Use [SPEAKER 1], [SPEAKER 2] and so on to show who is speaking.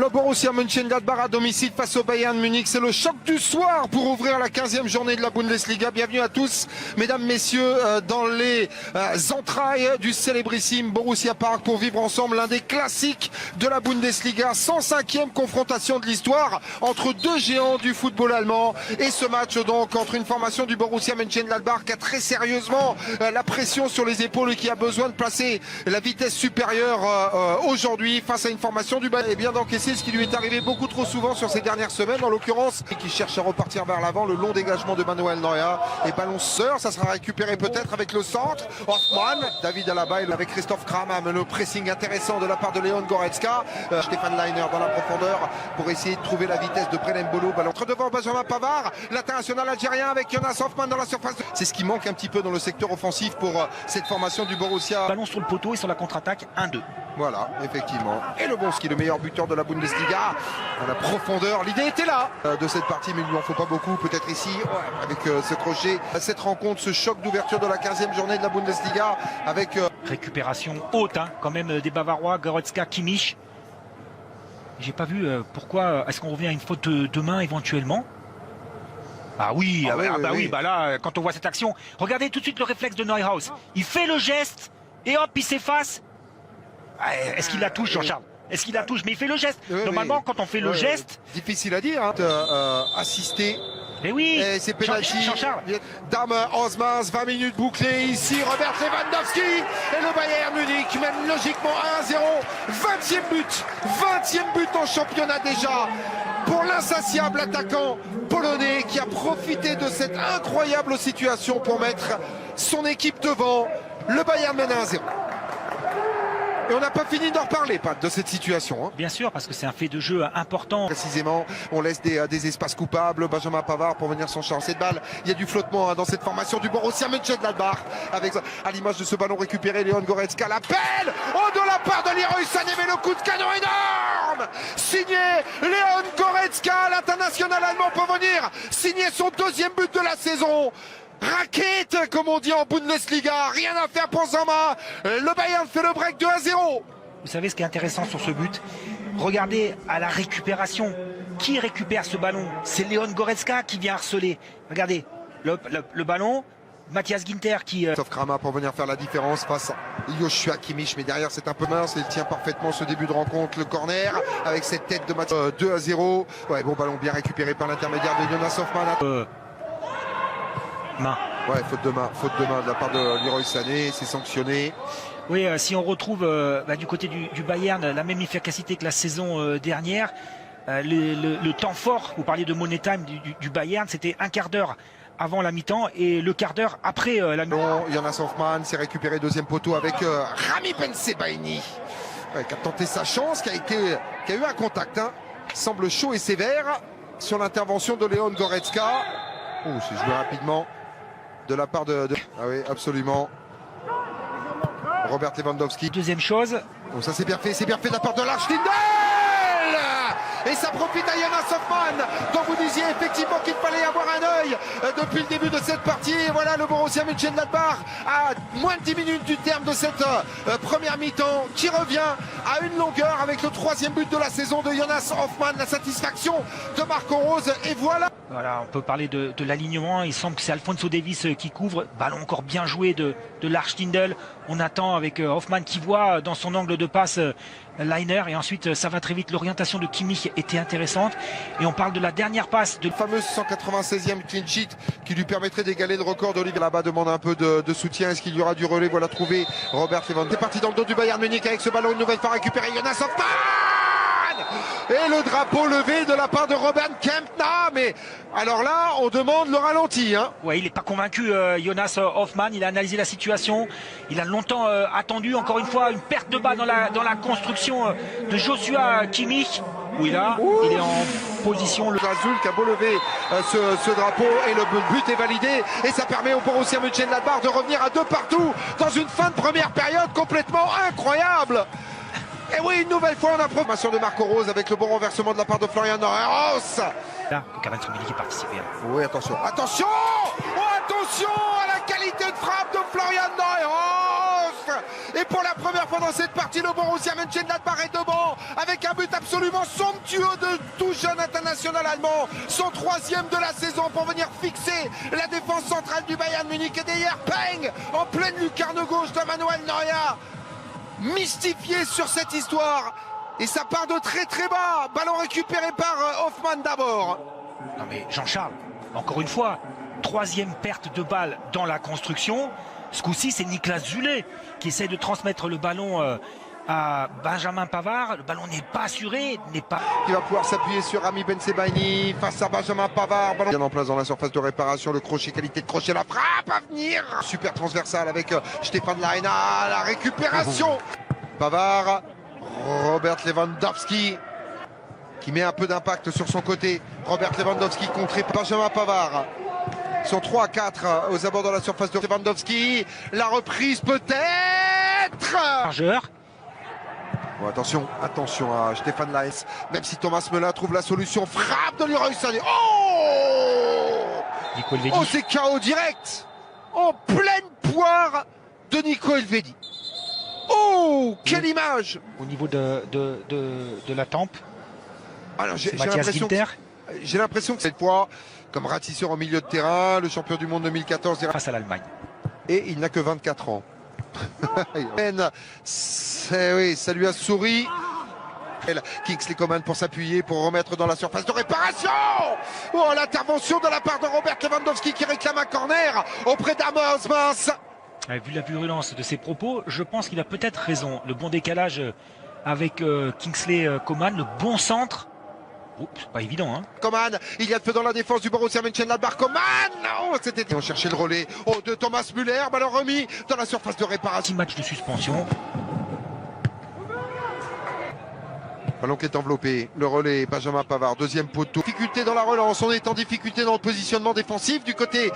[SPEAKER 1] Le Borussia Mönchengladbach à domicile face au Bayern Munich. C'est le choc du soir pour ouvrir la 15e journée de la Bundesliga. Bienvenue à tous, mesdames, messieurs, dans les entrailles du célébrissime Borussia Park pour vivre ensemble l'un des classiques de la Bundesliga. 105e confrontation de l'histoire entre deux géants du football allemand. Et ce match donc entre une formation du Borussia Mönchengladbach qui a très sérieusement la pression sur les épaules et qui a besoin de placer la vitesse supérieure aujourd'hui face à une formation du Bayern. Et bien d'encaisser ce qui lui est arrivé beaucoup trop souvent sur ces dernières semaines, en l'occurrence, qui cherche à repartir vers l'avant. Le long dégagement de Manuel Neuer et ballon sœur, ça sera récupéré peut-être avec le centre. Hoffmann, David Alaba avec Christoph Kramer, le pressing intéressant de la part de Leon Goretzka. Stefan Leiner dans la profondeur pour essayer de trouver la vitesse de Breden Bolo. Ballon entre devant Benjamin Pavard, l'international algérien avec Jonas Hoffmann dans la surface. C'est ce qui manque un petit peu dans le secteur offensif pour cette formation du Borussia.
[SPEAKER 2] Ballon sur le poteau et sur la contre-attaque 1-2.
[SPEAKER 1] Voilà, effectivement. Et le Bonski, le meilleur buteur de la Bundesliga. Dans la profondeur, l'idée était là de cette partie, mais il lui en faut pas beaucoup. Peut-être ici, avec ce crochet. Cette rencontre, ce choc d'ouverture de la 15e journée de la Bundesliga. Avec
[SPEAKER 2] récupération haute, quand même, des Bavarois, Goretzka, Kimmich. J'ai pas vu pourquoi. Est-ce qu'on revient à une faute de main éventuellement? Ah oui, oui, là, quand on voit cette action, regardez tout de suite le réflexe de Neuhaus. Il fait le geste et hop, il s'efface. Est-ce qu'il la touche, Jean-Charles? Est-ce qu'il la touche? Mais il fait le geste. Normalement, quand on fait le geste...
[SPEAKER 1] Difficile à dire, assister.
[SPEAKER 2] Mais oui,
[SPEAKER 1] c'est pénalty.
[SPEAKER 2] Jean-Charles.
[SPEAKER 1] Dame Osmans, 20 minutes bouclées ici. Robert Lewandowski et le Bayern Munich mène logiquement 1-0. 20e but en championnat déjà pour l'insatiable attaquant polonais qui a profité de cette incroyable situation pour mettre son équipe devant. Le Bayern mène 1-0. Et on n'a pas fini d'en reparler, Pat, de cette situation.
[SPEAKER 2] Bien sûr, parce que c'est un fait de jeu important.
[SPEAKER 1] Précisément, on laisse des espaces coupables. Benjamin Pavard pour venir s'en charger de balle. Il y a du flottement dans cette formation du Borussia Mönchengladbach. Avec, à l'image de ce ballon récupéré, Leon Goretzka l'appelle de la part de Leroy Sané, mais le coup de canon énorme signé Leon Goretzka, l'international allemand peut venir signer son 2e but de la saison. Raquette, comme on dit en Bundesliga, rien à faire pour Zama. Le Bayern fait le break de 1-0.
[SPEAKER 2] Vous savez ce qui est intéressant sur ce but? Regardez à la récupération. Qui récupère ce ballon? C'est Leon Goretzka qui vient harceler. Regardez, le ballon, Matthias Ginter qui...
[SPEAKER 1] Christoph Kramer pour venir faire la différence face à Joshua Kimmich, mais derrière c'est un peu mince. Il tient parfaitement ce début de rencontre, le corner, avec cette tête de match 2-0. Ouais, bon ballon bien récupéré par l'intermédiaire de Jonas Hoffmann.
[SPEAKER 2] Main.
[SPEAKER 1] Ouais, faute de main de la part de Leroy Sané, c'est sanctionné.
[SPEAKER 2] Oui, si on retrouve du côté du Bayern la même efficacité que la saison dernière, le temps fort, vous parliez de money time du Bayern, c'était un quart d'heure avant la mi-temps et le quart d'heure après la mi-temps.
[SPEAKER 1] Jonas Hoffmann s'est récupéré 2e poteau avec Rami Bensebaini, qui a tenté sa chance, qui a eu un contact, semble chaud et sévère sur l'intervention de Leon Goretzka. Oh, c'est joué rapidement de la part de... Ah oui, absolument. Robert Lewandowski.
[SPEAKER 2] Deuxième chose.
[SPEAKER 1] Oh, ça c'est bien fait de la part de Lars Stindl. Et ça profite à Jonas Hoffmann, dont vous disiez effectivement qu'il fallait avoir un œil depuis le début de cette partie. Et voilà le Borussia Mönchengladbach à moins de 10 minutes du terme de cette première mi-temps qui revient à une longueur avec le 3e but de la saison de Jonas Hoffmann. La satisfaction de Marco Rose. Et voilà.
[SPEAKER 2] Voilà, on peut parler de l'alignement. Il semble que c'est Alphonso Davies qui couvre. Ballon encore bien joué de Lars Stindl. On attend avec Hoffmann qui voit dans son angle de passe Leiner. Et ensuite, ça va très vite. L'orientation de Kimmich était intéressante. Et on parle de la dernière passe.
[SPEAKER 1] Le fameux 196e clean sheet qui lui permettrait d'égaler le record d'Olivier. Là-bas demande un peu de soutien. Est-ce qu'il y aura du relais? Voilà trouvé Robert Lewandowski. C'est parti dans le dos du Bayern Munich avec ce ballon. Une nouvelle fois récupéré. Jonas Hoffmann! Et le drapeau levé de la part de Robert Kempna, mais alors là, on demande le ralenti.
[SPEAKER 2] Ouais, il n'est pas convaincu, Jonas Hoffmann. Il a analysé la situation. Il a longtemps attendu. Encore une fois, une perte de balle dans la construction de Joshua Kimmich. Oui, là, il est en position.
[SPEAKER 1] Le Azul qui a beau lever ce drapeau et le but est validé. Et ça permet au Borussia Mönchengladbach de revenir à 2 partout dans une fin de première période complètement incroyable. Et oui, une nouvelle fois, on a formation de Marco Rose avec le bon renversement de la part de Florian Neuhaus.
[SPEAKER 2] Là, Karim Soumili qui participe.
[SPEAKER 1] Oui, attention. Attention! Oh, attention à la qualité de frappe de Florian Neuhaus! Et pour la première fois dans cette partie, le Borussia Mönchengladbach est devant avec un but absolument somptueux de tout jeune international allemand. Son 3e de la saison pour venir fixer la défense centrale du Bayern Munich. Et derrière, peng, en pleine lucarne gauche de Manuel Neuer. Mystifié sur cette histoire. Et ça part de très très bas. Ballon récupéré par Hoffmann d'abord.
[SPEAKER 2] Non mais Jean-Charles, encore une fois, 3e perte de balle dans la construction. Ce coup-ci, c'est Niklas Süle qui essaie de transmettre le ballon à Benjamin Pavard. Le ballon n'est pas assuré, n'est pas...
[SPEAKER 1] Il va pouvoir s'appuyer sur Rami Bensebaini face à Benjamin Pavard. Ballon bien en place dans la surface de réparation. Le crochet, qualité de crochet, la frappe à venir. Super transversale avec Stefan Laena. La récupération. Pavard, Robert Lewandowski qui met un peu d'impact sur son côté. Robert Lewandowski contré par Benjamin Pavard. Sont 3-4 aux abords de la surface de Lewandowski. La reprise peut-être.
[SPEAKER 2] Largeur.
[SPEAKER 1] Bon, attention à Stefan Laes. Même si Thomas Müller trouve la solution. Frappe de Leroy Sané. Oh,
[SPEAKER 2] Nico Elvedi.
[SPEAKER 1] Oh, c'est KO direct. En pleine poire de Nico Elvedi. Oh, quelle image.
[SPEAKER 2] Au niveau de la tempe.
[SPEAKER 1] Alors j'ai
[SPEAKER 2] l'impression
[SPEAKER 1] que cette fois, comme ratisseur au milieu de terrain, le champion du monde 2014
[SPEAKER 2] face à l'Allemagne.
[SPEAKER 1] Et il n'a que 24 ans. Oui, ça lui a souri. Kingsley Coman pour s'appuyer, pour remettre dans la surface de réparation. Oh, l'intervention de la part de Robert Lewandowski qui réclame un corner auprès d'Amos Mince.
[SPEAKER 2] Vu la virulence de ses propos, je pense qu'il a peut-être raison. Le bon décalage avec Kingsley Coman, le bon centre. Oh, c'est pas évident, hein.
[SPEAKER 1] Coman, il y a de feu dans la défense du Borussia Mönchengladbach. Coman, non, c'était... On cherchait le relais. Oh, de Thomas Müller, ballon remis dans la surface de réparation.
[SPEAKER 2] 6 matchs de suspension.
[SPEAKER 1] Ballon qui est enveloppé. Le relais, Benjamin Pavard, 2e poteau. Difficulté dans la relance, on est en difficulté dans le positionnement défensif du côté.